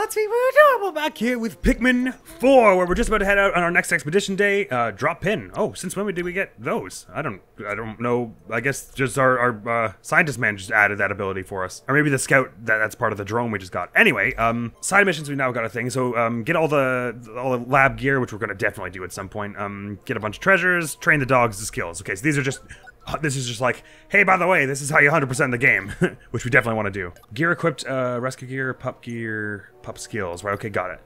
let's be more adorable back here with Pikmin 4, where we're just about to head out on our next expedition day. Drop pin. Oh, since when did we get those? I don't know. I guess just our scientist man just added that ability for us. Or maybe the scout, that's part of the drone we just got. Anyway, side missions we've now got a thing. So, get all the lab gear, which we're gonna definitely do at some point. Get a bunch of treasures, train the dogs to skills. Okay, so these are just... this is just like, hey, by the way, this is how you 100% the game, which we definitely want to do. Gear equipped, rescue gear, pup skills. Right, okay, got it.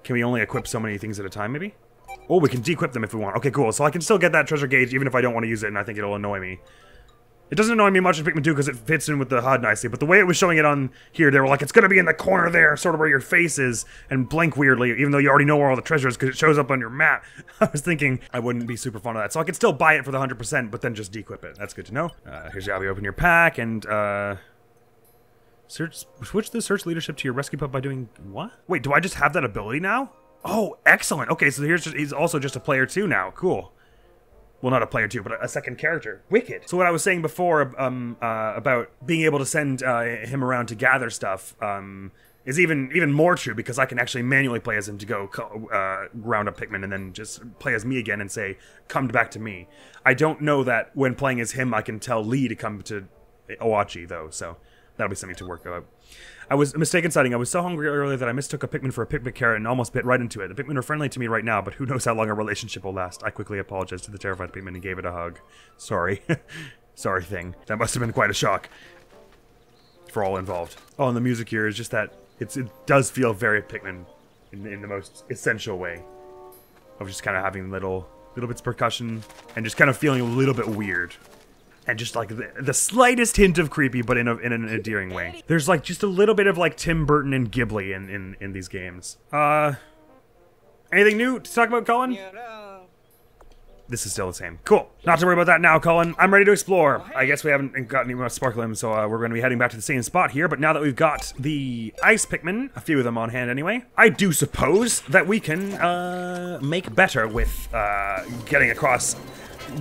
Can we only equip so many things at a time, maybe? Oh, we can de-equip them if we want. Okay, cool. So I can still get that treasure gauge even if I don't want to use it, and I think it'll annoy me. It doesn't annoy me much in Pikmin 2 because it fits in with the HUD nicely, but the way it was showing it on here, they were like, it's gonna be in the corner there, sort of where your face is, and blink weirdly, even though you already know where all the treasure is because it shows up on your map. I was thinking I wouldn't be super fond of that, so I could still buy it for the 100%, but then just de-equip it. That's good to know. Here's how you open your pack, and, switch the search leadership to your rescue pup by doing what? Wait, do I just have that ability now? Oh, excellent. Okay, so he's also just a player too now. Cool. Well, not a player too, but a second character. Wicked. So what I was saying before about being able to send him around to gather stuff is even more true because I can actually manually play as him to go round up Pikmin and then just play as me again and say, come back to me. I don't know that when playing as him I can tell Lee to come to Oatchi though, so that'll be something to work out. I was mistaken sighting. I was so hungry earlier that I mistook a Pikmin for a picnic carrot and almost bit right into it. The Pikmin are friendly to me right now, but who knows how long our relationship will last. I quickly apologized to the terrified Pikmin and gave it a hug. Sorry. Sorry thing. That must have been quite a shock for all involved. Oh, and the music here is just that it does feel very Pikmin in the most essential way. Of just kind of having little bits of percussion and just kind of feeling a little bit weird. And just like the slightest hint of creepy, but in an endearing way. There's like just a little bit of like Tim Burton and Ghibli in these games. Anything new to talk about, Colin? This is still the same. Cool. Not to worry about that now, Colin. I'm ready to explore. I guess we haven't got any more sparkling, so we're going to be heading back to the same spot here. But now that we've got the ice Pikmin, a few of them on hand anyway, I do suppose that we can make better with getting across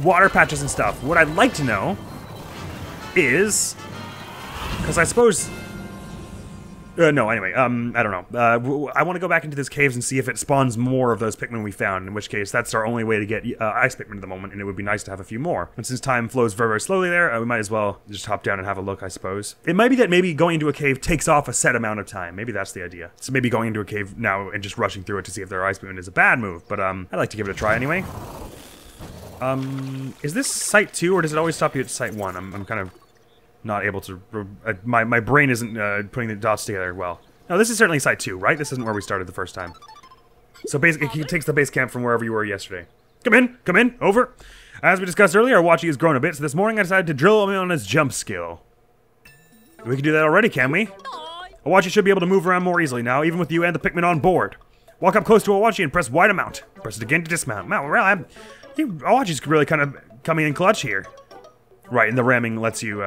water patches and stuff. What I'd like to know is, because I suppose, no, anyway, I don't know. I want to go back into these caves and see if it spawns more of those Pikmin we found, in which case that's our only way to get ice Pikmin at the moment, and it would be nice to have a few more. And since time flows very, very slowly there, we might as well just hop down and have a look, I suppose. It might be that maybe going into a cave takes off a set amount of time. Maybe that's the idea. So maybe going into a cave now and just rushing through it to see if there are ice Pikmin is a bad move, but I'd like to give it a try anyway. Is this site 2 or does it always stop you at site 1? I'm kind of not able to, my brain isn't putting the dots together well. No, this is certainly site 2, right? This isn't where we started the first time. So basically, it takes the base camp from wherever you were yesterday. Come in, over. As we discussed earlier, our Oatchi has grown a bit, so this morning I decided to drill him on his jump skill. We can do that already, can we? Oatchi should be able to move around more easily now, even with you and the Pikmin on board. Walk up close to Oatchi and press Y to mount. Press it again to dismount. Wow, well, Oatchi's really kind of coming in clutch here. Right, and the ramming lets you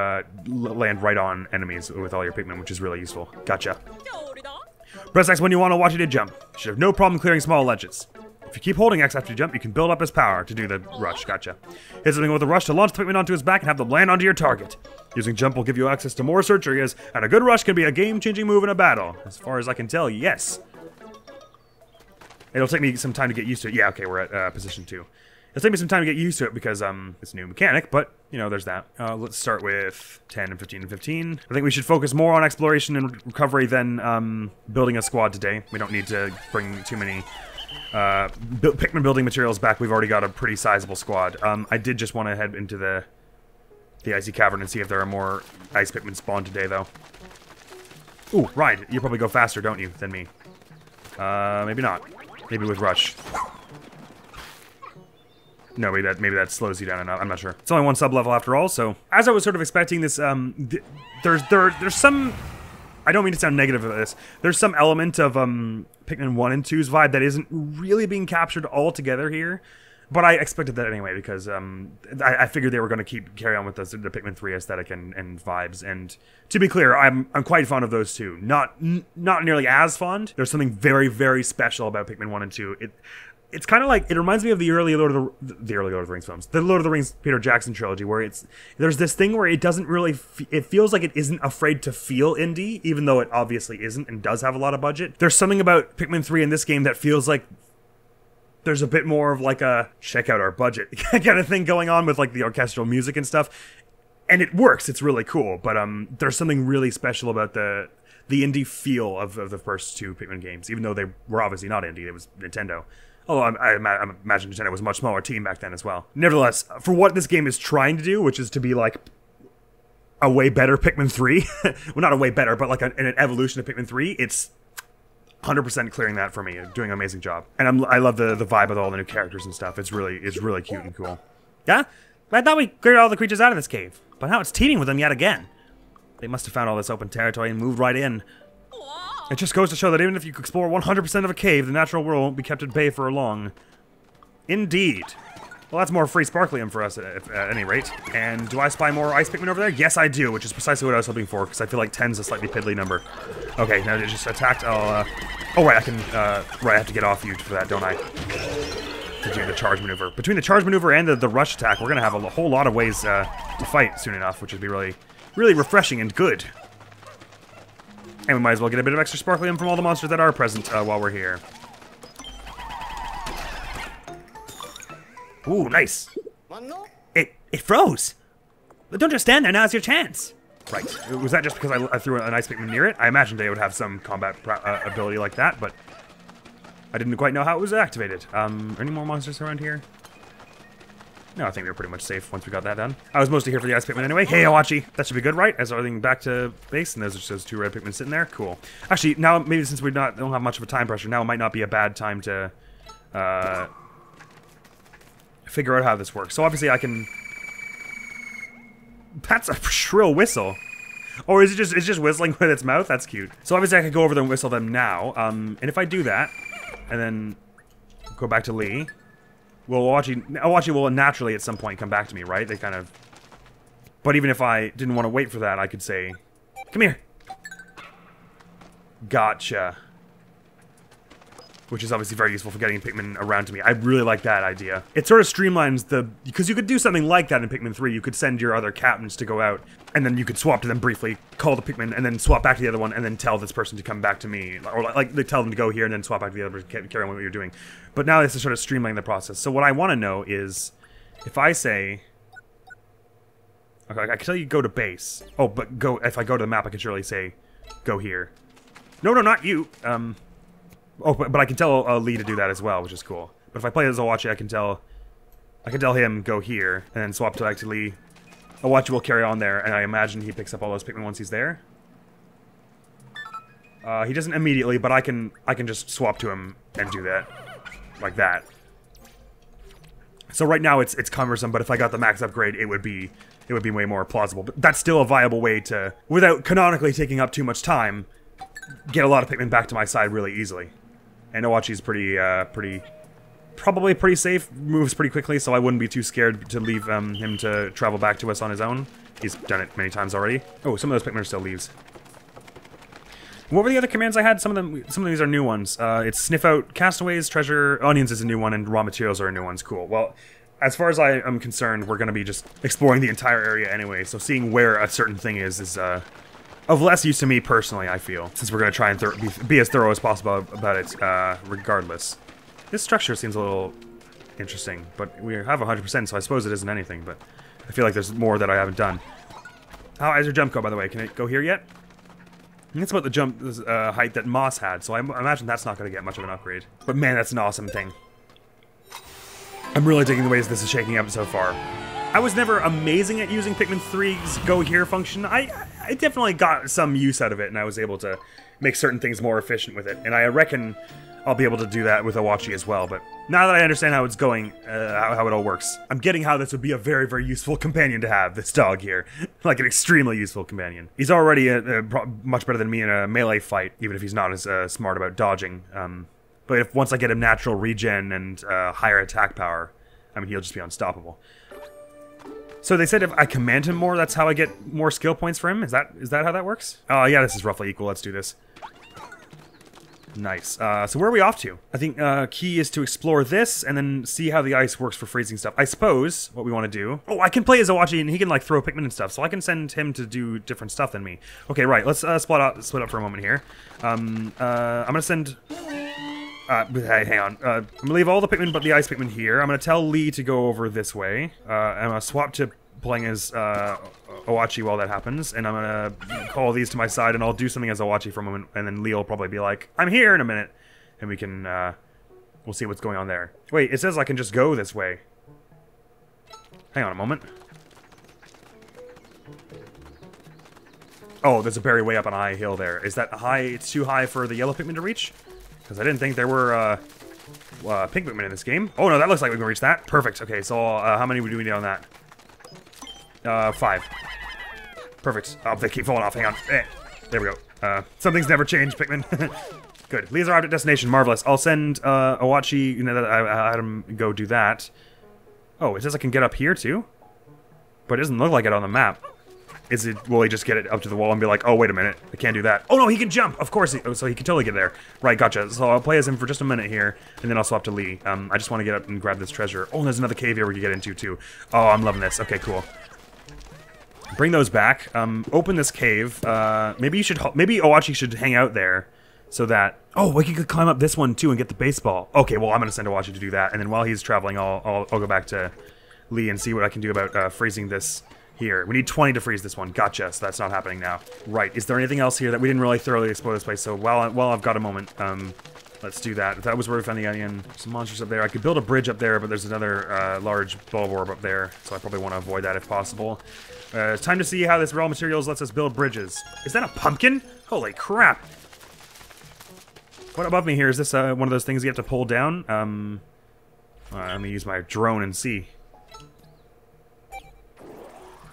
land right on enemies with all your Pikmin, which is really useful. Gotcha. Press X when you want Oatchi to jump. You should have no problem clearing small ledges. If you keep holding X after you jump, you can build up his power to do the rush. Gotcha. Hit something with a rush to launch the Pikmin onto his back and have them land onto your target. Using jump will give you access to more search areas, and a good rush can be a game-changing move in a battle. As far as I can tell, yes. It'll take me some time to get used to it. Yeah, okay, we're at position 2. It'll take me some time to get used to it because it's a new mechanic, but, you know, there's that. Let's start with 10 and 15 and 15. I think we should focus more on exploration and recovery than building a squad today. We don't need to bring too many Pikmin building materials back. We've already got a pretty sizable squad. I did just want to head into the icy cavern and see if there are more ice Pikmin spawned today, though. Ooh, right. You probably go faster, don't you, than me? Maybe not. Maybe with rush. No, maybe that slows you down enough. I'm not sure. It's only one sub-level after all, so... As I was sort of expecting this, there's some... I don't mean to sound negative about this. There's some element of, Pikmin 1 and 2's vibe that isn't really being captured altogether here. But I expected that anyway, because, I figured they were going to carry on with the Pikmin 3 aesthetic and vibes. And to be clear, I'm quite fond of those two. Not nearly as fond. There's something very, very special about Pikmin 1 and 2. It's kind of like, it reminds me of the early Lord of the early Lord of the Rings films, the Lord of the Rings Peter Jackson trilogy, where there's this thing where it doesn't really, it feels like it isn't afraid to feel indie, even though it obviously isn't and does have a lot of budget. There's something about Pikmin 3 in this game that feels like there's a bit more of like a check out our budget kind of thing going on with like the orchestral music and stuff, and it works. It's really cool, but there's something really special about the indie feel of the first two Pikmin games, even though they were obviously not indie. It was Nintendo. Although I imagine Nintendo was a much smaller team back then as well. Nevertheless, for what this game is trying to do, which is to be like a way better Pikmin 3, well, not a way better, but like an evolution of Pikmin 3, it's 100% clearing that for me. Doing an amazing job. And I love the vibe of all the new characters and stuff. It's really cute and cool. Yeah? I thought we cleared all the creatures out of this cave, but now it's teeming with them yet again. They must have found all this open territory and moved right in. It just goes to show that even if you explore 100% of a cave, the natural world won't be kept at bay for long. Indeed. Well, that's more free sparklium for us at any rate. And do I spy more ice Pikmin over there? Yes, I do, which is precisely what I was hoping for, because I feel like 10's a slightly piddly number. Okay, now they just attacked. Oh, right, I can, right, I have to get off you for that, don't I? To do the charge maneuver. Between the charge maneuver and the rush attack, we're going to have a whole lot of ways to fight soon enough, which would be really refreshing and good. And we might as well get a bit of extra sparklium from all the monsters that are present while we're here. Ooh, nice. It froze. But don't just stand there, now's your chance. Right. Was that just because I threw an ice Pikmin near it? I imagined they would have some combat ability like that, but I didn't quite know how it was activated. Are any more monsters around here? No, I think we were pretty much safe once we got that done. I was mostly here for the ice Pikmin anyway. Hey, Oatchi! That should be good, right? As everything back to base, and there's just those two red Pikmin sitting there. Cool. Actually, now, maybe since we don't have much of a time pressure, now it might not be a bad time to figure out how this works. So obviously I can... That's a shrill whistle. Or is it's just whistling with its mouth? That's cute. So obviously I can go over there and whistle them now. And if I do that, and then go back to Lee... Well, Oatchi will naturally at some point come back to me, right? They kind of... But even if I didn't want to wait for that, I could say, come here. Gotcha. Which is obviously very useful for getting Pikmin around to me. I really like that idea. It sort of streamlines the... Because you could do something like that in Pikmin 3. You could send your other captains to go out, and then you could swap to them briefly, call the Pikmin, and then swap back to the other one, and then tell this person to come back to me. Or like they tell them to go here, and then swap back to the other person, carry on what you're doing. But now this is sort of streamlining the process. So what I want to know is, if I say... Okay, I can tell you go to base. Oh, but go... If I go to the map, I can surely say, go here. No, not you. Oh, but I can tell Lee to do that as well, which is cool. But if I play as Oatchi, I can tell him go here, and then swap back to Lee. Oatchi will carry on there, and I imagine he picks up all those Pikmin once he's there. He doesn't immediately, but I can just swap to him and do that, like that. So right now it's cumbersome, but if I got the max upgrade, it would be way more plausible. But that's still a viable way to, without canonically taking up too much time, get a lot of Pikmin back to my side really easily. And Oatchi's probably pretty safe, moves pretty quickly, so I wouldn't be too scared to leave him to travel back to us on his own. He's done it many times already. Oh, some of those Pikmin are still leaves. What were the other commands I had? Some of these are new ones. It's sniff out castaways, treasure, onions is a new one, and raw materials are a new ones. Cool. Well, as far as I am concerned, we're going to be just exploring the entire area anyway, so seeing where a certain thing is of less use to me personally, I feel, since we're going to try and be as thorough as possible about it, regardless. This structure seems a little interesting, but we have 100%, so I suppose it isn't anything, but I feel like there's more that I haven't done. How is your jump go, by the way? Can it go here yet? I think it's about the jump height that Moss had, so I imagine that's not going to get much of an upgrade. But man, that's an awesome thing. I'm really digging the ways this is shaking up so far. I was never amazing at using Pikmin 3's Go Here function. I definitely got some use out of it, and I was able to make certain things more efficient with it. And I reckon I'll be able to do that with Oatchi as well. But now that I understand how it's going, how it all works, I'm getting how this would be a very, very useful companion to have, this dog here. Like an extremely useful companion. He's already much better than me in a melee fight, even if he's not as smart about dodging. But once I get him natural regen and higher attack power, I mean, he'll just be unstoppable. So they said if I command him more, that's how I get more skill points for him? Is that how that works? Oh, yeah, this is roughly equal. Let's do this. Nice. So where are we off to? I think key is to explore this and then see how the ice works for freezing stuff. I suppose what we want to do... Oh, I can play as Oatchi and he can like throw Pikmin and stuff, so I can send him to do different stuff than me. Okay, right. Let's split up for a moment here. I'm gonna send... hey, hang on. I'm gonna leave all the Pikmin but the ice Pikmin here. I'm gonna tell Lee to go over this way. I'm gonna swap to playing as Oatchi while that happens, and I'm gonna call these to my side, and I'll do something as Oatchi for a moment, and then Lee will probably be like, I'm here in a minute, and we can, we'll see what's going on there. Wait, it says I can just go this way. Hang on a moment. Oh, there's a berry way up on a high hill there. Is that high? It's too high for the yellow Pikmin to reach? Because I didn't think there were, pink Pikmin in this game. Oh no, that looks like we can reach that. Perfect. Okay, so, how many do we need on that? 5. Perfect. Oh, they keep falling off. Hang on. There we go. Some things never change, Pikmin. Good. Lee's arrived at destination. Marvelous. I'll send Oatchi. You know, I had him go do that. Oh, it says I can get up here too, but it doesn't look like it on the map. Is it? Will he just get it up to the wall and be like, "Oh, wait a minute, I can't do that." Oh no, he can jump. Of course. So he can totally get there. Right. Gotcha. So I'll play as him for just a minute here, and then I'll swap to Lee. I just want to get up and grab this treasure. Oh, and there's another cave here we can get into too. Oh, I'm loving this. Okay, cool. Bring those back. Open this cave. Maybe Oatchi should hang out there, so that... Oh, we could climb up this one too and get the baseball. Okay, well I'm gonna send Oatchi to do that, and then while he's traveling, I'll go back to Lee and see what I can do about freezing this here. We need 20 to freeze this one. Gotcha. So that's not happening now. Right. Is there anything else here that we didn't really thoroughly explore this place? So while I've got a moment, let's do that. If that was where we found the onion, some monsters up there. I could build a bridge up there, but there's another large bulb orb up there, so I probably want to avoid that if possible. It's time to see how this raw materials lets us build bridges. Is that a pumpkin? Holy crap! What above me here? Is this one of those things you have to pull down? Let me use my drone and see.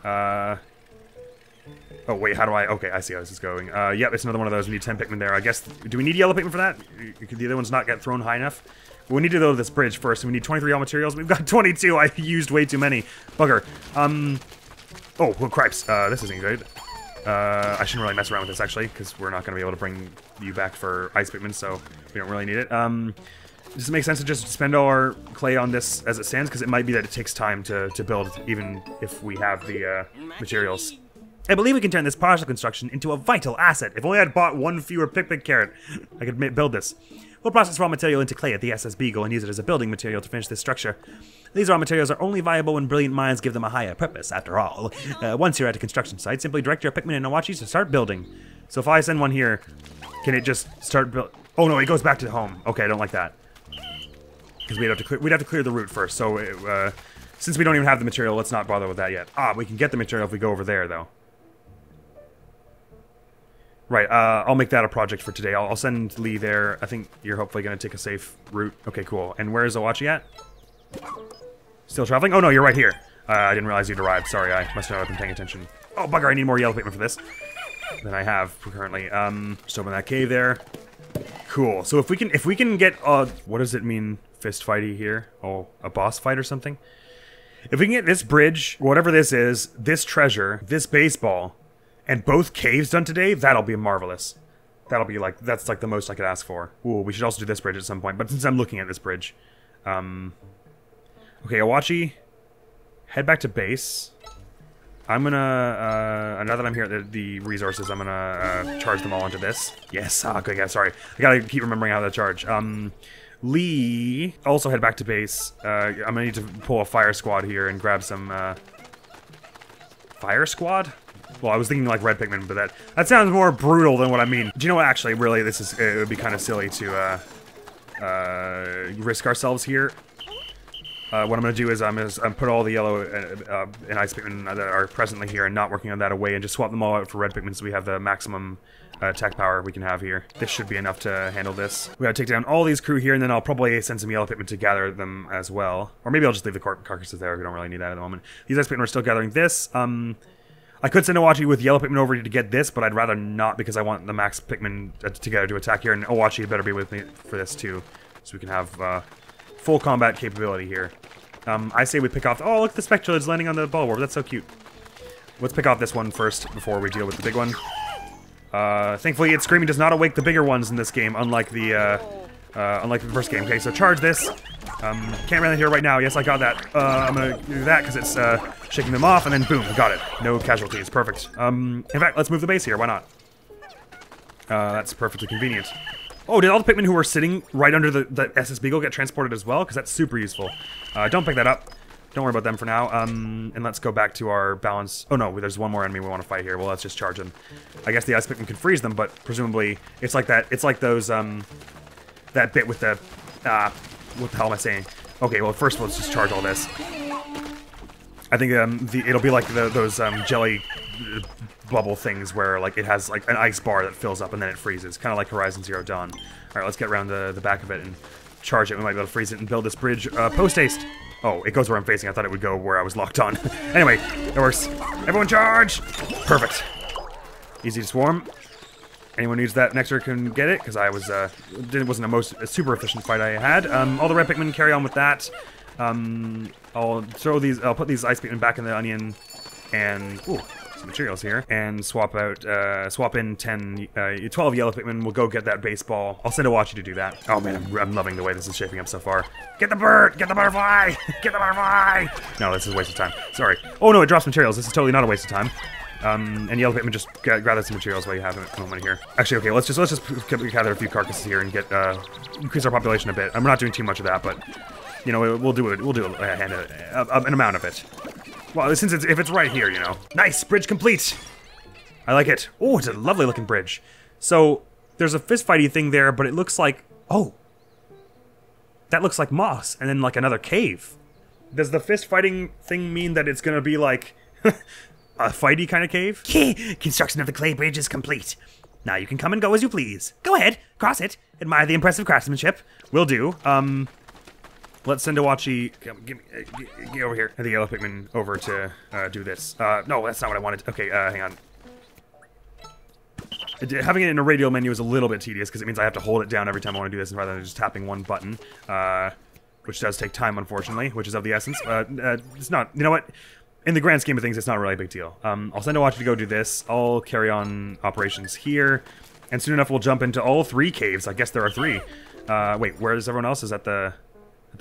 Oh wait, how do I... Okay, I see how this is going. Yep, it's another one of those. We need 10 Pikmin there. I guess... Do we need yellow Pikmin for that? Could the other ones not get thrown high enough? We need to go to this bridge first, and we need 23 raw materials. We've got 22. I used way too many. Bugger. Oh, well, cripes. This isn't good. I shouldn't really mess around with this, actually, because we're not going to be able to bring you back for ice Pikmin, so we don't really need it. Does it make sense to just spend all our clay on this as it stands? Because it might be that it takes time to build, even if we have the materials. I believe we can turn this partial construction into a vital asset. If only I'd bought one fewer Pikmin carrot, I could build this. We'll process raw material into clay at the SS Beagle and use it as a building material to finish this structure. These raw materials are only viable when brilliant minds give them a higher purpose, after all. Once you're at a construction site, simply direct your Pikmin and Oatchis to start building. So if I send one here, can it just start build? Oh no, it goes back to home. Okay, I don't like that. Because we'd have to clear the route first, so since we don't even have the material, let's not bother with that yet. Ah, we can get the material if we go over there, though. Right, I'll make that a project for today. I'll send Lee there. I think you're hopefully going to take a safe route. Okay, cool. And where is Oatchi at? Still traveling? Oh, no, you're right here. I didn't realize you'd arrived. Sorry, I must not have been paying attention. Oh, bugger, I need more yellow Pikmin for this than I have currently. Just open that cave there. Cool. So if we can get, what does it mean, fist fighty here? Oh, a boss fight or something? If we can get this bridge, whatever this is, this treasure, this baseball, and both caves done today, that'll be marvelous. That'll be like, that's like the most I could ask for. Ooh, we should also do this bridge at some point, but since I'm looking at this bridge. Okay, Oatchi, head back to base. I'm gonna, now that I'm here at the resources, I'm gonna charge them all into this. Yes, okay, yeah, sorry. I gotta keep remembering how to charge. Lee, also head back to base. I'm gonna need to pull a fire squad here and grab some, fire squad? Well, I was thinking like red Pikmin, but that sounds more brutal than what I mean. Do you know what? Actually, really, it would be kind of silly to risk ourselves here. What I'm going to do is I'm put all the yellow and ice Pikmin that are presently here and not working on that away, and just swap them all out for red Pikmin so we have the maximum attack power we can have here. This should be enough to handle this. We got to take down all these crew here, and then I'll probably send some yellow Pikmin to gather them as well. Or maybe I'll just leave the carcasses there. We don't really need that at the moment. These ice Pikmin are still gathering this. I could send Oatchi with yellow Pikmin over to get this, but I'd rather not because I want the max Pikmin together to attack here, and Oatchi had better be with me for this too, so we can have full combat capability here. I say we pick off... Oh, look, the Spectralids landing on the ball warp. That's so cute. Let's pick off this one first before we deal with the big one. Thankfully, its screaming does not awake the bigger ones in this game, unlike the first game. Okay, so charge this. Can't run it here right now. Yes, I got that. I'm gonna do that because it's shaking them off, and then boom, got it. No casualties. Perfect. In fact, let's move the base here. Why not? That's perfectly convenient. Oh, did all the Pikmin who were sitting right under the SS Beagle get transported as well? Because that's super useful. Don't pick that up. Don't worry about them for now. And let's go back to our balance. Oh no, there's one more enemy we want to fight here. Well, let's just charge them. I guess the Ice Pikmin can freeze them, but presumably it's like that. It's like those that bit with the what the hell am I saying? Okay, well first let's just charge all this. I think it'll be like those jelly bubble things where like it has like an ice bar that fills up and then it freezes, kind of like Horizon Zero Dawn. All right, let's get around the back of it and charge it. We might be able to freeze it and build this bridge post haste. Oh, it goes where I'm facing. I thought it would go where I was locked on. Anyway, it works. Everyone charge! Perfect. Easy to swarm. Anyone who needs that nectar can get it, because I was, it wasn't a super efficient fight I had. All the red Pikmin carry on with that. I'll put these ice Pikmin back in the onion, and, ooh, some materials here, and swap in 12 yellow Pikmin. We'll go get that baseball. I'll send Oatchi to do that. Oh man, I'm loving the way this is shaping up so far. Get the bird! Get the butterfly! Get the butterfly! No, this is a waste of time. Sorry. Oh no, it drops materials. This is totally not a waste of time. And yellow Pikmin just gather some materials while you have a moment here. Actually, okay, let's just gather a few carcasses here and get increase our population a bit. I'm not doing too much of that, but you know we'll do an amount of it. Well, since if it's right here, you know. Nice, bridge complete. I like it. Oh, it's a lovely looking bridge. So there's a fist fighty thing there, but it looks like that looks like moss, and then like another cave. Does the fist fighting thing mean that it's gonna be like a fighty kind of cave? Construction of the clay bridge is complete. Now you can come and go as you please. Go ahead, cross it. Admire the impressive craftsmanship. Will do. Let's send Oatchi. Get over here. And the yellow Pikmin over to do this. No, that's not what I wanted. Okay, hang on. Having it in a radial menu is a little bit tedious because it means I have to hold it down every time I want to do this rather than just tapping one button. Which does take time, unfortunately, which is of the essence. It's not, you know what? In the grand scheme of things, it's not really a big deal. I'll send Oatchi to go do this. I'll carry on operations here. And soon enough, we'll jump into all 3 caves. I guess there are 3. Wait, where is everyone else? Is at the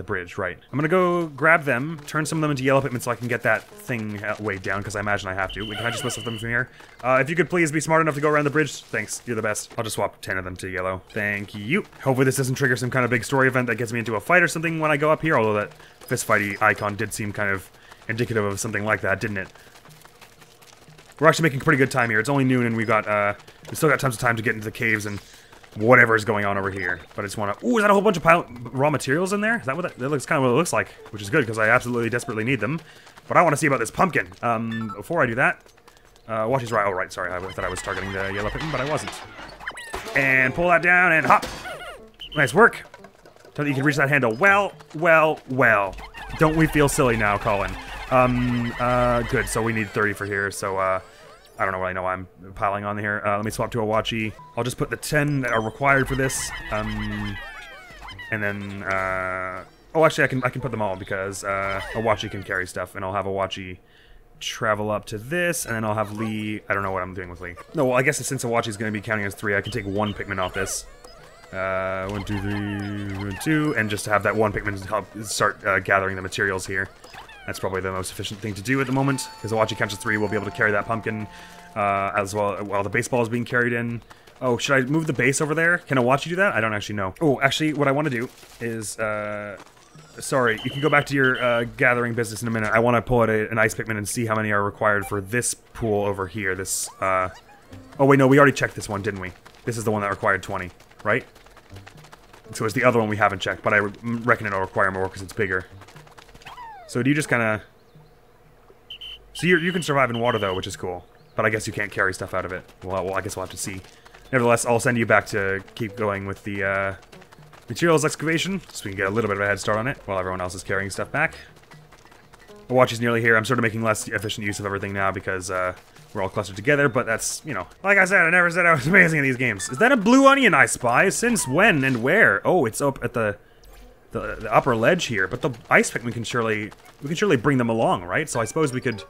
bridge, right. I'm gonna go grab them, turn some of them into yellow Pikmin so I can get that thing weighed down, because I imagine I have to. Can I just list them from here? If you could please be smart enough to go around the bridge. Thanks, you're the best. I'll just swap 10 of them to yellow. Thank you. Hopefully this doesn't trigger some kind of big story event that gets me into a fight or something when I go up here, although that fist fighty icon did seem kind of indicative of something like that, didn't it? We're actually making pretty good time here. It's only noon and we still got tons of time to get into the caves and whatever is going on over here. But I just want to... Ooh, is that a whole bunch of raw materials in there? Is that what that looks kind of what it looks like, which is good because I absolutely desperately need them. But I want to see about this pumpkin. Before I do that, Oatchi's right. Oh, right. Sorry, I thought I was targeting the yellow Pikmin, but I wasn't. And pull that down and hop. Nice work. Tell that you can reach that handle. Well. Don't we feel silly now, Colin? Good. So we need 30 for here. So, I don't really know why I'm piling on here. Let me swap to Oatchi. I'll just put the 10 that are required for this. And then, oh, actually, I can put them all because Oatchi can carry stuff, and I'll have Oatchi travel up to this, and then I'll have Lee. I don't know what I'm doing with Lee. No, well, I guess since Oatchi's going to be counting as 3, I can take 1 Pikmin off this. 1, 2, 3, 1, 2, and just have that 1 Pikmin help start gathering the materials here. That's probably the most efficient thing to do at the moment, because Oatchi counts as 3, we'll be able to carry that pumpkin as well while the baseball is being carried in. Oh, should I move the base over there? Can Oatchi do that? I don't actually know. Oh, actually, what I want to do is, sorry, you can go back to your gathering business in a minute. I want to pull out an ice Pikmin and see how many are required for this pool over here. This, oh wait, no, we already checked this one, didn't we? This is the one that required 20, right? So it's the other one we haven't checked, but I reckon it'll require more because it's bigger. So do you just kind of... So you can survive in water, though, which is cool. But I guess you can't carry stuff out of it. Well, I guess we'll have to see. Nevertheless, I'll send you back to keep going with the materials excavation, so we can get a little bit of a head start on it, while everyone else is carrying stuff back. Oatchi's nearly here. I'm sort of making less efficient use of everything now because we're all clustered together, but that's, you know... Like I said, I never said I was amazing at these games. Is that a blue onion I spy? Since when and where? Oh, it's up at the upper ledge here, but the ice Pikmin can surely... We can surely bring them along, right? So I suppose we could...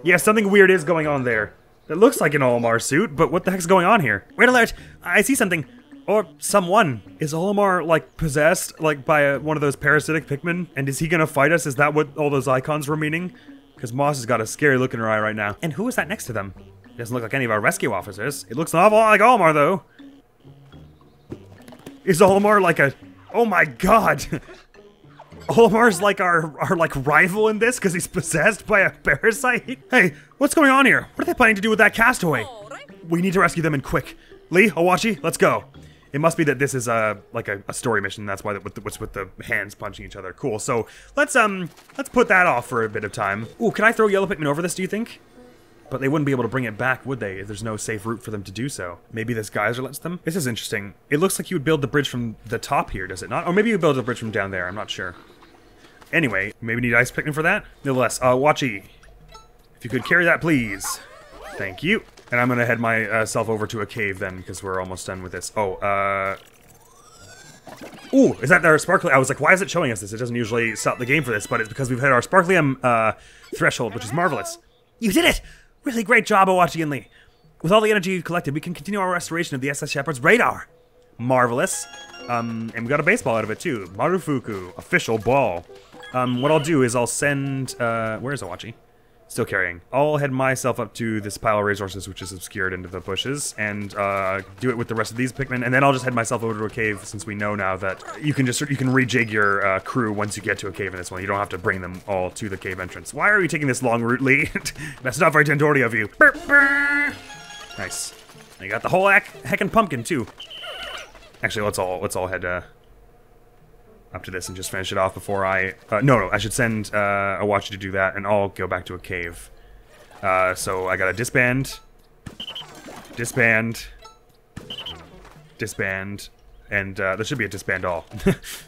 Yeah, something weird is going on there. It looks like an Olimar suit, but what the heck's going on here? Red alert! I see something. Or someone. Is Olimar, like, possessed, like, by one of those parasitic Pikmin? And is he gonna fight us? Is that what all those icons were meaning? Because Moss has got a scary look in her eye right now. And who is that next to them? It doesn't look like any of our rescue officers. It looks an awful lot like Olimar, though. Is Olimar like a... Oh my god! Olimar's like our like rival in this because he's possessed by a parasite? Hey, what's going on here? What are they planning to do with that castaway? We need to rescue them and quick. Lee, Oatchi, let's go. It must be that this is like a story mission. That's why what's with the hands punching each other. Cool. So let's put that off for a bit of time. Ooh, can I throw yellow Pikmin over this? Do you think? But they wouldn't be able to bring it back, would they? If there's no safe route for them to do so. Maybe this geyser lets them? This is interesting. It looks like you would build the bridge from the top here, does it not? Or maybe you build the bridge from down there. I'm not sure. Anyway, maybe need ice Pikmin for that? Nonetheless, Oatchi, if you could carry that, please. Thank you. And I'm gonna head myself over to a cave then, because we're almost done with this. Oh, ooh, is that our sparkly? I was like, why is it showing us this? It doesn't usually stop the game for this, but it's because we've hit our sparklium threshold, which is marvelous. You did it! Really great job, Oatchi and Lee. With all the energy you've collected, we can continue our restoration of the SS Shepherd's radar. Marvelous. And we got a baseball out of it too. Marufuku, official ball. What I'll do is I'll send, where's Oatchi? Still carrying. I'll head myself up to this pile of resources, which is obscured into the bushes, and do it with the rest of these Pikmin, and then I'll just head myself over to a cave, since we know now that you can rejig your crew once you get to a cave in this one. You don't have to bring them all to the cave entrance. Why are you taking this long route, Lee? That's not very Tendorty of you. Burr, burr. Nice. You got the whole heckin' pumpkin too. Actually, let's all head up to this and just finish it off before I... no, I should send Oatchi to do that, and I'll go back to a cave. So I gotta disband, and there should be a disband all.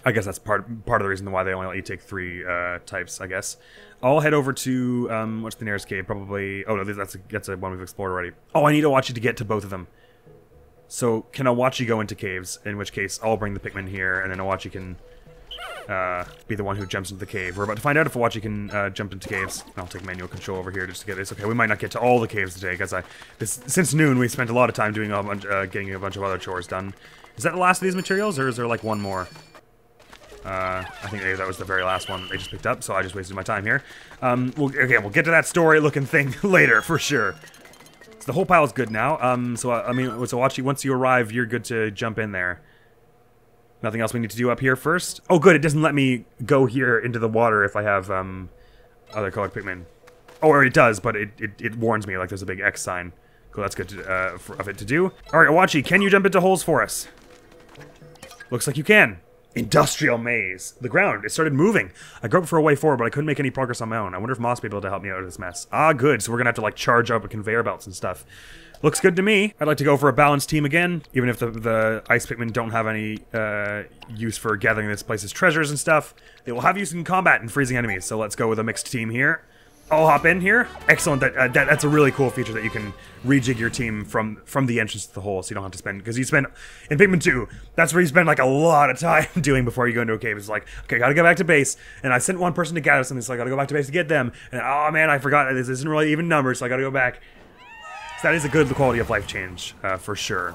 I guess that's part of the reason why they only let you take 3 types, I guess. I'll head over to, what's the nearest cave? Probably... Oh, no, that's a one we've explored already. Oh, I need Oatchi to get to both of them. So, can Oatchi go into caves? In which case, I'll bring the Pikmin here, and then Oatchi can... be the one who jumps into the cave. We're about to find out if Oatchi can jump into caves. I'll take manual control over here just to get this. Okay, we might not get to all the caves today because since noon we spent a lot of time doing getting a bunch of other chores done. Is that the last of these materials, or is there like one more? I think that was the very last one they just picked up, so I just wasted my time here. We'll get to that story-looking thing later for sure. So the whole pile is good now. So Oatchi, once you arrive, you're good to jump in there. Nothing else we need to do up here first? Oh, good, it doesn't let me go here into the water if I have, other colored Pikmin. Oh, or it does, but it warns me, like there's a big X sign. Cool, that's good of it to do. Alright, Oatchi, can you jump into holes for us? Looks like you can. Industrial maze. The ground, it started moving. I groped for a way forward, but I couldn't make any progress on my own. I wonder if Moss will be able to help me out of this mess. Ah, good, so we're gonna have to, like, charge up with conveyor belts and stuff. Looks good to me. I'd like to go for a balanced team again, even if the Ice Pikmin don't have any use for gathering this place's treasures and stuff. They will have use in combat and freezing enemies, so let's go with a mixed team here. I'll hop in here. Excellent. That's a really cool feature that you can rejig your team from the entrance to the hole, so you don't have to spend... Because you spend... In Pikmin 2, that's where you spend, like, a lot of time doing before you go into a cave. It's like, okay, gotta go back to base, and I sent one person to gather something, so I gotta go back to base to get them. And, oh, man, I forgot this isn't really even numbers, so I gotta go back. So that is a good quality of life change, for sure.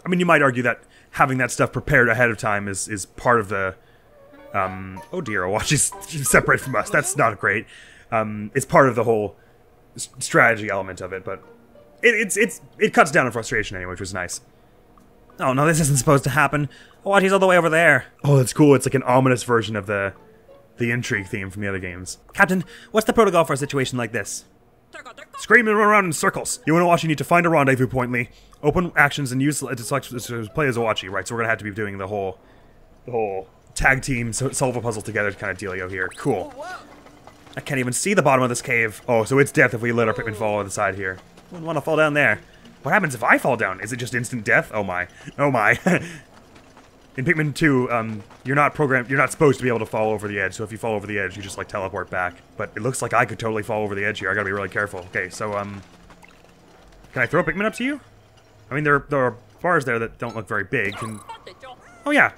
I mean, you might argue that having that stuff prepared ahead of time is part of the... oh dear, Oatchi's separate from us. That's not great. It's part of the whole strategy element of it, but it cuts down on frustration anyway, which was nice. Oh no, this isn't supposed to happen. Oatchi's all the way over there. Oh, that's cool. It's like an ominous version of the intrigue theme from the other games. Captain, what's the protocol for a situation like this? Scream and run around in circles. You and Oatchi need to find a rendezvous point, Lee. Open actions and use to select to play as Oatchi, right? So we're gonna have to be doing the whole tag team, so solve a puzzle together kind of dealio here. Cool. I can't even see the bottom of this cave. Oh, so it's death if we let our Pikmin fall on the side here. I wouldn't want to fall down there. What happens if I fall down? Is it just instant death? Oh my. Oh my. In Pikmin 2, you're not supposed to be able to fall over the edge, so if you fall over the edge, you just, like, teleport back. But it looks like I could totally fall over the edge here. I gotta be really careful. Okay, so, can I throw a Pikmin up to you? I mean, there are bars there that don't look very big. Oh, yeah.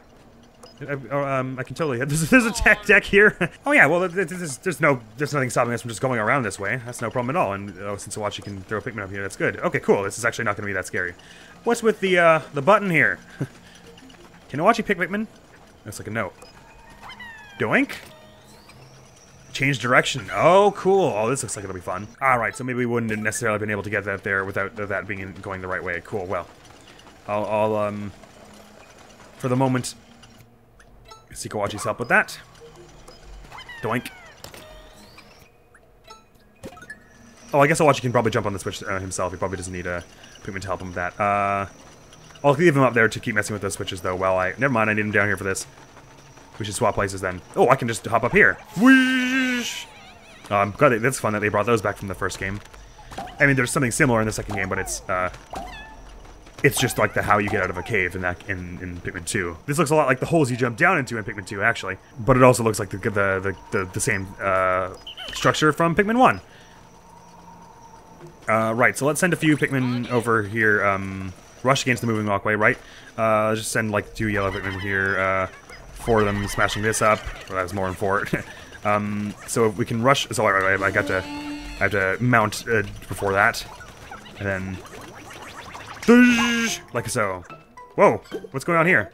I can totally. There's a tech deck here. Oh yeah, well there's nothing stopping us from just going around this way. That's no problem at all. And since Oatchi can throw a Pikmin up here, that's good. Okay, cool. This is actually not going to be that scary. What's with the button here? Can Oatchi pick Pikmin? Looks like a no. Doink. Change direction. Oh, cool. Oh, this looks like it'll be fun. All right, so maybe we wouldn't have necessarily been able to get that there without that being going the right way. Cool. Well, I'll for the moment, seek Oatchi's help with that. Doink. Oh, I guess Oatchi can probably jump on the switch himself. He probably doesn't need a Pikmin to help him with that. I'll leave him up there to keep messing with those switches, though. Well, never mind. I need him down here for this. We should swap places then. Oh, I can just hop up here. Whoosh! I'm glad that's fun that they brought those back from the first game. I mean, there's something similar in the second game, but it's just like the how you get out of a cave in Pikmin 2. This looks a lot like the holes you jump down into in Pikmin 2, actually. But it also looks like the same structure from Pikmin 1. Right, so let's send a few Pikmin over here. Rush against the moving walkway, right? Just send like 2 yellow Pikmin here. 4 of them smashing this up. Well, that was more than 4. So if we can rush. So I have to mount before that, and then like so. Whoa! What's going on here?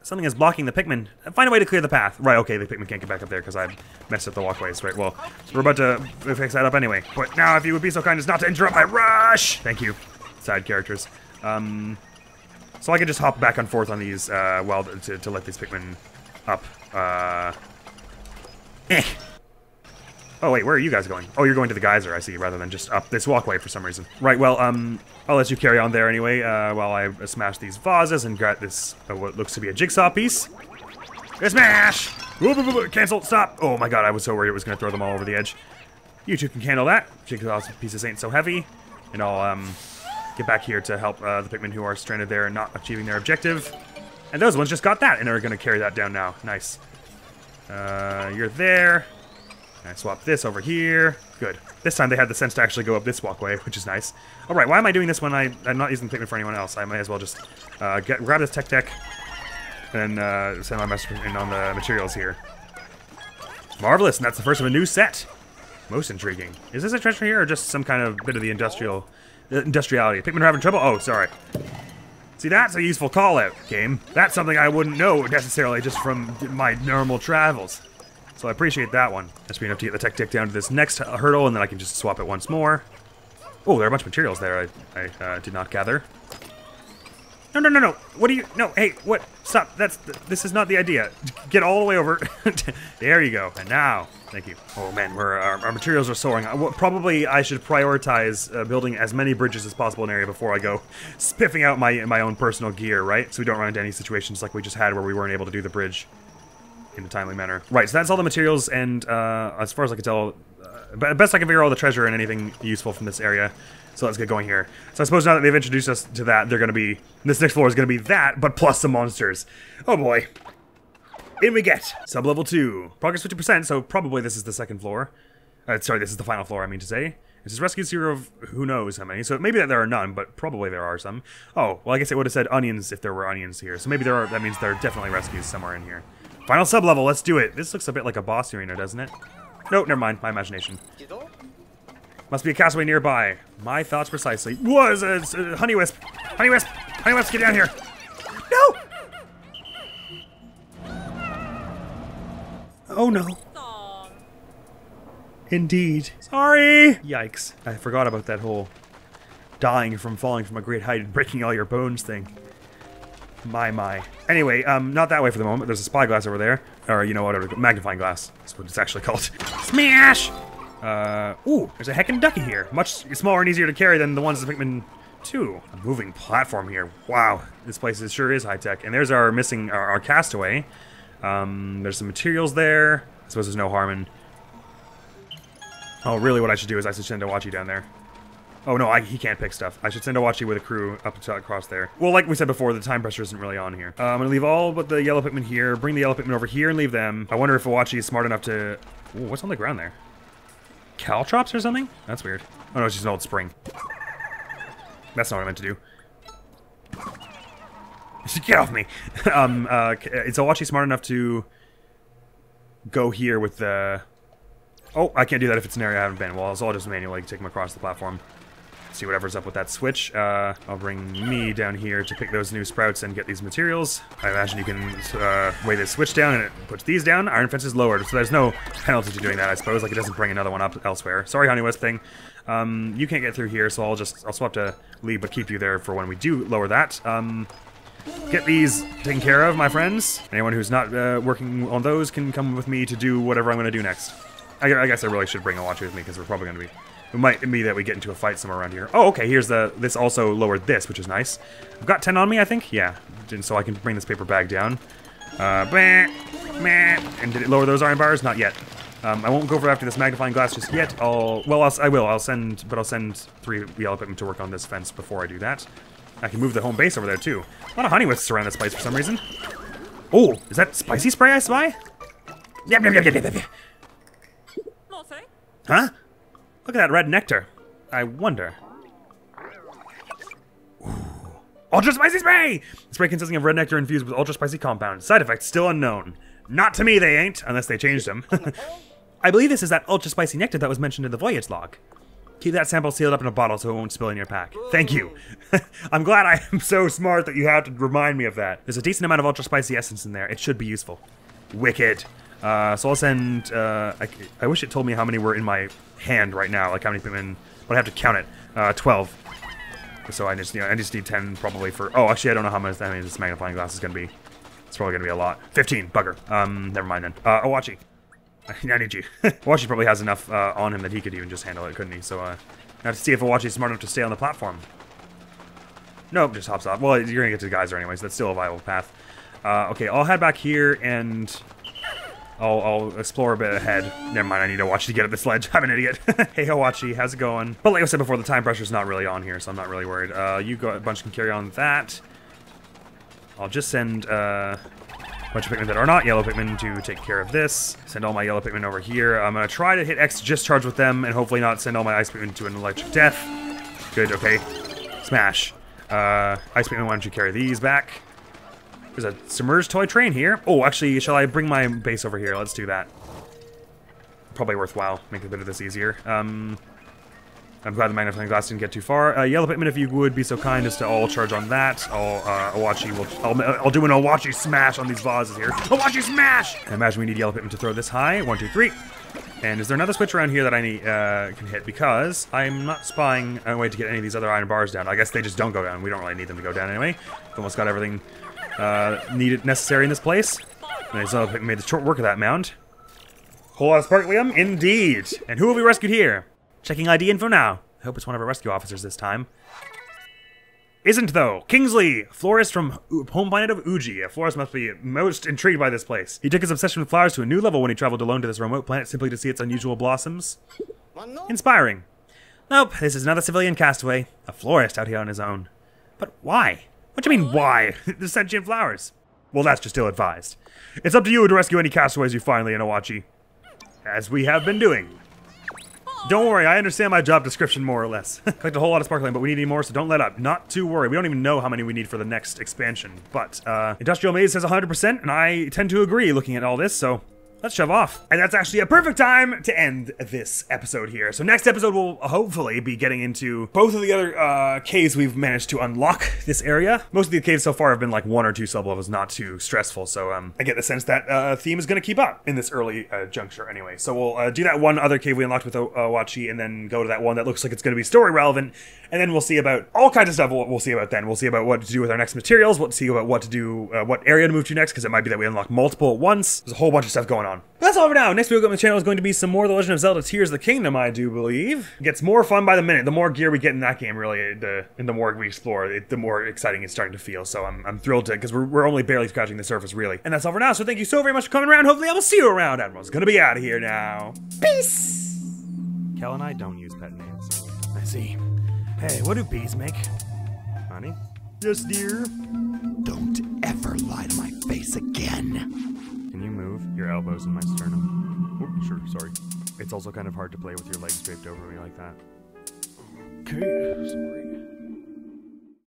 Something is blocking the Pikmin. Find a way to clear the path. Right. Okay. The Pikmin can't get back up there because I messed up the walkways. Right. Well, we're about to fix that up anyway. But now, if you would be so kind as not to interrupt my rush. Thank you. Side characters. So I can just hop back and forth on these, well, to let these Pikmin up. Oh, wait, where are you guys going? Oh, you're going to the geyser, I see, rather than just up this walkway for some reason. Right, well, I'll let you carry on there anyway, while I smash these vases and get this, what looks to be a jigsaw piece. Smash! Cancel, stop! Oh my god, I was so worried it was going to throw them all over the edge. You two can handle that. Jigsaw pieces ain't so heavy. And I'll, get back here to help the Pikmin who are stranded there and not achieving their objective. And those ones just got that, and they're going to carry that down now. Nice. You're there. I swap this over here. Good. This time they had the sense to actually go up this walkway, which is nice. Alright, why am I doing this when I'm not using Pikmin for anyone else? I might as well just grab this tech deck and send my message in on the materials here. Marvelous, and that's the first of a new set. Most intriguing. Is this a treasure here, or just some kind of bit of the industriality? Pikmin are having trouble? Oh, sorry. See, that's a useful call-out, game. That's something I wouldn't know necessarily just from my normal travels. So I appreciate that one. That's be enough to get the tech deck down to this next hurdle, and then I can just swap it once more. Oh, there are a bunch of materials there I did not gather. No. What do you... No, hey, what? Stop. This is not the idea. Get all the way over. There you go. And now... Thank you. Oh man, our materials are soaring. Probably I should prioritize building as many bridges as possible in an area before I go spiffing out my own personal gear, right? So we don't run into any situations like we just had where we weren't able to do the bridge in a timely manner. Right, so that's all the materials, and as far as I can tell, best I can figure all the treasure and anything useful from this area. So let's get going here. So I suppose now that they've introduced us to that, they're going to be... This next floor is going to be that, but plus some monsters. Oh boy. In we get. Sub-level 2. Progress 50%, so probably this is the second floor. Sorry, this is the final floor, I mean to say. This is rescue 0 of who knows how many. So maybe that there are none, but probably there are some. Oh, well I guess it would have said onions if there were onions here. So maybe there are... That means there are definitely rescues somewhere in here. Final sub-level, let's do it. This looks a bit like a boss arena, doesn't it? No, never mind. My imagination. Must be a castaway nearby. My thoughts precisely. Whoa, it's a honey wisp. Honey wisp! Honey wisp, get down here! No! Oh no. Indeed. Sorry! Yikes. I forgot about that whole dying from falling from a great height and breaking all your bones thing. My. Anyway, not that way for the moment. There's a spyglass over there. Or, you know what, magnifying glass. That's what it's actually called. Smash! Ooh, there's a heckin' ducky here. Much smaller and easier to carry than the ones in Pikmin 2. A moving platform here. Wow, this place sure is high-tech. And there's our missing, our castaway. There's some materials there. I suppose there's no harm in... Oh, really what I should do is I should send Oatchi down there. Oh no, he can't pick stuff. I should send Oatchi with a crew up to across there. Well, like we said before, the time pressure isn't really on here. I'm gonna leave all but the yellow Pikmin here, bring the yellow Pikmin over here and leave them. I wonder if Oatchi is smart enough to... Ooh, what's on the ground there? Caltrops or something? That's weird. Oh no, it's just an old spring. That's not what I meant to do. Get off me! Is Oatchi smart enough to go here with the... Oh, I can't do that if it's an area I haven't been. Well, so I'll just manually take him across the platform. See whatever's up with that switch. I'll bring me down here to pick those new sprouts and get these materials. I imagine you can weigh this switch down and it puts these down. Iron fence is lowered, so there's no penalty to doing that, I suppose. Like, it doesn't bring another one up elsewhere. Sorry, Honey Wisp thing. You can't get through here, so I'll swap to leave, but keep you there for when we do lower that. Get these taken care of, my friends. Anyone who's not working on those can come with me to do whatever I'm going to do next. I guess I really should bring Oatchi with me, because we're probably going to be... It might be that we get into a fight somewhere around here. Oh, okay, here's the... This also lowered this, which is nice. I've got 10 on me, I think? Yeah. And so I can bring this paper bag down. And did it lower those iron bars? Not yet. I won't go for after this magnifying glass just yet. I will. I'll send 3 yellow Pikmin to work on this fence before I do that. I can move the home base over there, too. A lot of honey wisps around this place for some reason. Oh, is that spicy spray I spy? Yep. Huh? Look at that red nectar. I wonder. Ooh. Ultra spicy spray! Spray consisting of red nectar infused with ultra spicy compound. Side effects still unknown. Not to me they ain't, unless they changed them. I believe this is that ultra spicy nectar that was mentioned in the voyage log. Keep that sample sealed up in a bottle so it won't spill in your pack. Thank you. I'm glad I am so smart that you have to remind me of that. There's a decent amount of ultra spicy essence in there. It should be useful. Wicked. So I'll send, I wish it told me how many were in my hand right now, like how many Pikmin, but I have to count it. 12. So I just need 10 probably for, oh, actually I don't know how much this magnifying glass is going to be. It's probably going to be a lot. 15, bugger. Never mind then. Oatchi. I need you. Oatchi probably has enough on him that he could even just handle it, couldn't he? So, I have to see if Oatchi's smart enough to stay on the platform. Nope, just hops off. Well, you're going to get to the geyser anyway, so that's still a viable path. Okay, I'll head back here and... I'll explore a bit ahead. Never mind, I need Oatchi to get up the sledge. I'm an idiot. Hey, Oatchi, how's it going? But like I said before, the time pressure's not really on here, so I'm not really worried. You got a bunch can carry on that. I'll just send a bunch of Pikmin that are not yellow Pikmin to take care of this. Send all my yellow Pikmin over here. I'm gonna try to hit X just charge with them, and hopefully not send all my ice Pikmin to an electric death. Good, okay. Smash. Ice Pikmin, why don't you carry these back? There's a submerged toy train here. Oh, actually, shall I bring my base over here? Let's do that. Probably worthwhile. Make a bit of this easier. I'm glad the magnifying glass didn't get too far. Yellow Pikmin, if you would be so kind as to all charge on that. I'll do an Oatchi smash on these vases here. Oatchi smash! I imagine we need yellow Pikmin to throw this high. 1, 2, 3. And is there another switch around here that I need, can hit? Because I'm not spying a way to get any of these other iron bars down. I guess they just don't go down. We don't really need them to go down anyway. We've almost got everything necessary in this place. And so I made the short work of that mound. Whole lot of sparklium? Indeed! And who have we rescued here? Checking ID info now. I hope it's one of our rescue officers this time. Isn't, though. Kingsley, florist from home planet of Oatchi. A florist must be most intrigued by this place. He took his obsession with flowers to a new level when he traveled alone to this remote planet simply to see its unusual blossoms. Inspiring. Nope, this is another civilian castaway. A florist out here on his own. But why? What do you mean, why? They're sentient flowers. Well, that's just ill-advised. It's up to you to rescue any castaways you find, Oatchi. As we have been doing. Don't worry, I understand my job description more or less. Collect a whole lot of sparkling, but we need any more, so don't let up. Not to worry. We don't even know how many we need for the next expansion. But, Industrial Maze says 100%, and I tend to agree looking at all this, so... let's shove off. And that's actually a perfect time to end this episode here. So next episode we'll hopefully be getting into both of the other caves we've managed to unlock this area. Most of the caves so far have been like 1 or 2 sub-levels, not too stressful. So I get the sense that theme is going to keep up in this early juncture anyway. So we'll do that one other cave we unlocked with Oatchi and then go to that one that looks like it's going to be story relevant. And then we'll see about all kinds of stuff we'll see about then. We'll see about what to do with our next materials. We'll see about what to do, what area to move to next, because it might be that we unlock multiple at once. There's a whole bunch of stuff going on. But that's all for now. Next video on the channel is going to be some more The Legend of Zelda Tears of the Kingdom, I do believe. It gets more fun by the minute. The more gear we get in that game, really, and the more we explore, the more exciting it's starting to feel. So I'm thrilled to, because we're only barely scratching the surface, really. And that's all for now, so thank you so very much for coming around. Hopefully I will see you around. Admiral's gonna be out of here now. Peace! Kel and I don't use pet names. I see. Hey, what do bees make? Honey? Yes, dear? Don't ever lie to my face again. Can you move your elbows in my sternum? Oh, sure, sorry. It's also kind of hard to play with your legs draped over me like that. Okay, sorry.